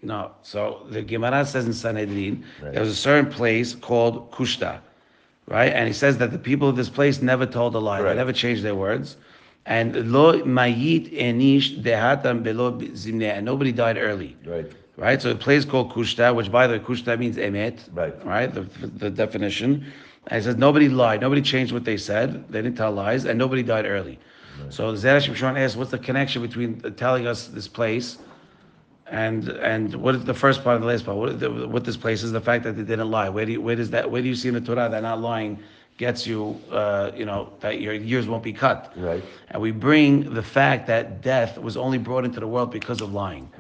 No. So the Gemara says in Sanhedrin, Right. there was a certain place called Kushta, right? And he says that the people of this place never told a lie. They Correct. never changed their words. And lo mayit enish dehatam belo zimne, and nobody died early. Right. Right? So the place called Kushta, which by the way, Kushta means emet, Right. right? The definition. And it says nobody lied, nobody changed what they said, they didn't tell lies, and nobody died early. Right. So Zera Shimshon asks, what's the connection between telling us this place and what is the first part and the last part? What this place is the fact that they didn't lie. Where do you see in the Torah that not lying gets you, that your years won't be cut? Right. And we bring the fact that death was only brought into the world because of lying,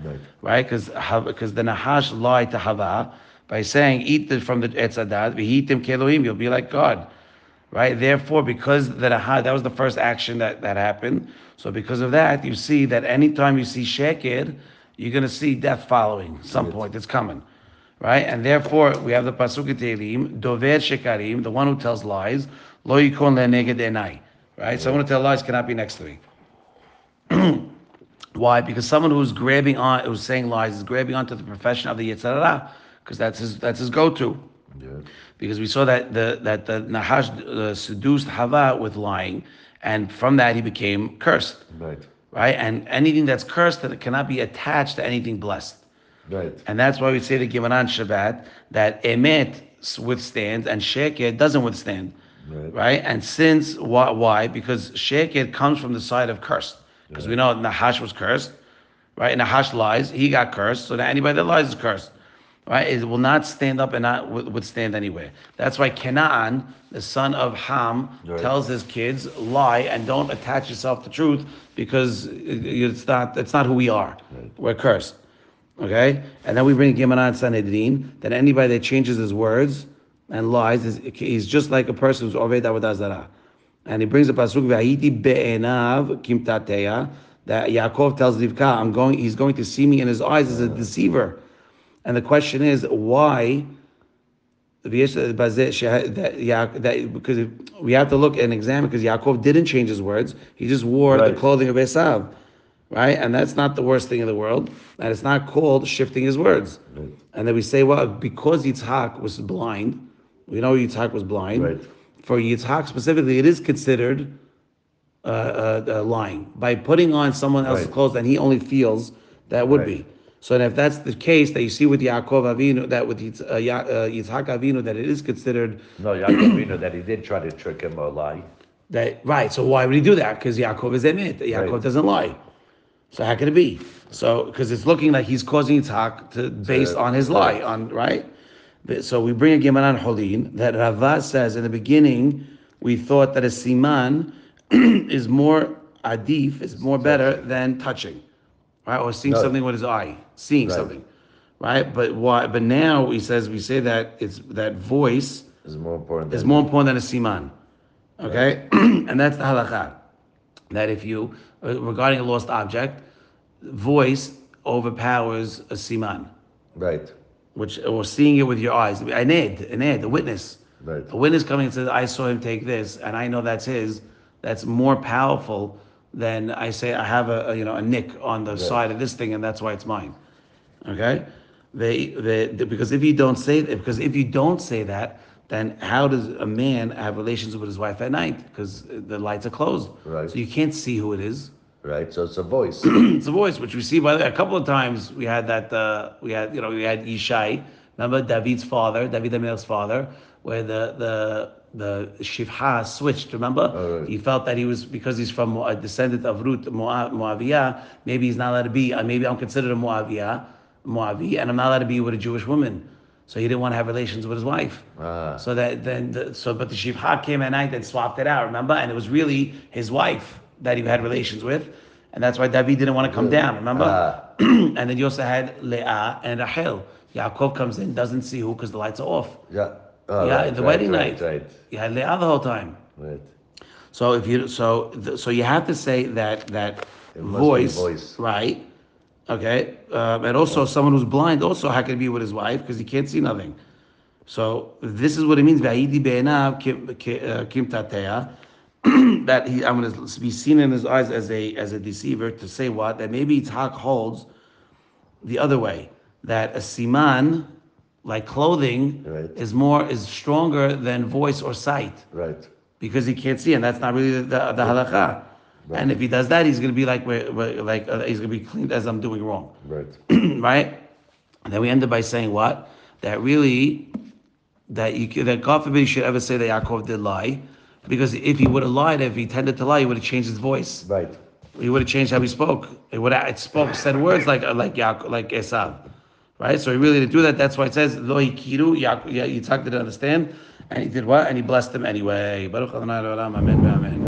right? Because the Nahash lied to Hava by saying, "Eat from the Etz Hadat, v'hitim kelohim," you'll be like God, right? Therefore, because the Nahash, that was the first action that happened. So because of that, you see that anytime you see Sheker, you're going to see death following. Some point, it's coming. Right? And therefore, we have the Pasuk in Tehillim, Dover Shekarim, the one who tells lies, Lo Yikon Le'neged Enai. Right? Someone who tells lies cannot be next to me. Why? Because someone who's saying lies, is grabbing onto the profession of the Yetzer Hara, because that's his go-to. Yeah. Because we saw that the Nahash seduced Hava with lying, and from that he became cursed. Right? And anything that's cursed, that it cannot be attached to anything blessed. Right. And that's why we say the Gemara on Shabbat that emet withstands and sheker doesn't withstand. Right? And since, why? Because sheker comes from the side of cursed. Because we know Nahash was cursed. Right? Nahash lies, he got cursed, so that anybody that lies is cursed. Right? It will not stand up and not withstand anywhere. That's why Canaan, the son of Ham, tells his kids, lie and don't attach yourself to truth because it's not who we are. We're cursed. Okay? And then we bring Gemara and Sanhedrin that anybody that changes his words and lies, he's just like a person who's Oved Avodah Zarah. And he brings a pasuk, V'hayiti be'enav kimtateya, that Yaakov tells Rivka, he's going to see me in his eyes as a deceiver. And the question is, why? Because we have to look and examine, because Yaakov didn't change his words. He just wore the clothing of Esav. Right? And that's not the worst thing in the world. And it's not called shifting his words. And then we say, well, because Yitzhak was blind, we know Yitzhak was blind. For Yitzhak specifically, it is considered lying. By putting on someone else's clothes and he only feels, that would be. So if that's the case that you see with Yaakov Avinu, that with Yitzhak Avinu, that it is considered... No, Yaakov Avinu, that he did try to trick him or lie. Right, so why would he do that? Because Yaakov is Emet. Yaakov doesn't lie. So how can it be? So because it's looking like he's causing Yitzhak to based on his lie, right? So we bring a Gemara on Holin that Rava says in the beginning we thought that a siman is more adif, is more better than touching, right? Or seeing something with his eye, seeing something, right? But why? But now we say that it's that voice is more important than a siman, okay? And that's the halakha. That if you, regarding a lost object, voice overpowers a siman. Right. Or seeing it with your eyes. An ed, the witness. Right. A witness coming and says, I saw him take this, and I know that's his, that's more powerful than I say, I have a nick on the side of this thing, and that's why it's mine. Okay? Because if you don't say that, then how does a man have relations with his wife at night? Because the lights are closed. Right. So you can't see who it is. Right. So it's a voice. It's a voice, which we see by the way, a couple of times. We had that. We had Yishai. Remember David's father, David Amel's father, where the shifha switched. Remember, he felt that he was, because he's from a descendant of Ruth Moaviyah. Maybe he's not allowed to be. Maybe I'm considered a Moavi, and I'm not allowed to be with a Jewish woman. So he didn't want to have relations with his wife. So but the shifha came at night and swapped it out. Remember, and it was really his wife that he had relations with, and that's why David didn't want to come down. Remember, and then you also had Leah and Rachel. Yaakov comes in, doesn't see who because the lights are off. The wedding night. You had Leah the whole time. Right. So if you so you have to say that voice, right? Okay, and also someone who's blind also how can it be with his wife because he can't see nothing. So this is what it means. V'ayidi be'enav kim tateya. That I'm going to be seen in his eyes as a deceiver, to say what? That maybe Yitzhak holds the other way, that a siman, like clothing, Right. is stronger than voice or sight Right. because he can't see, and that's not really the halacha. Right. And if he does that, he's going to be like he's going to be cleaned as I'm doing wrong, Right. right? And then we ended by saying what? That really, that God forbid you should ever say that Yaakov did lie, because if he would have lied, if he tended to lie, he would have changed his voice. Right. He would have changed how he spoke. Said words like Yaakov, like Esav, right? So he really didn't do that. That's why it says lo hikiru. Yitzhak didn't understand, and he did what? And he blessed him anyway. Baruch Adonai Olam. Amen. Amen.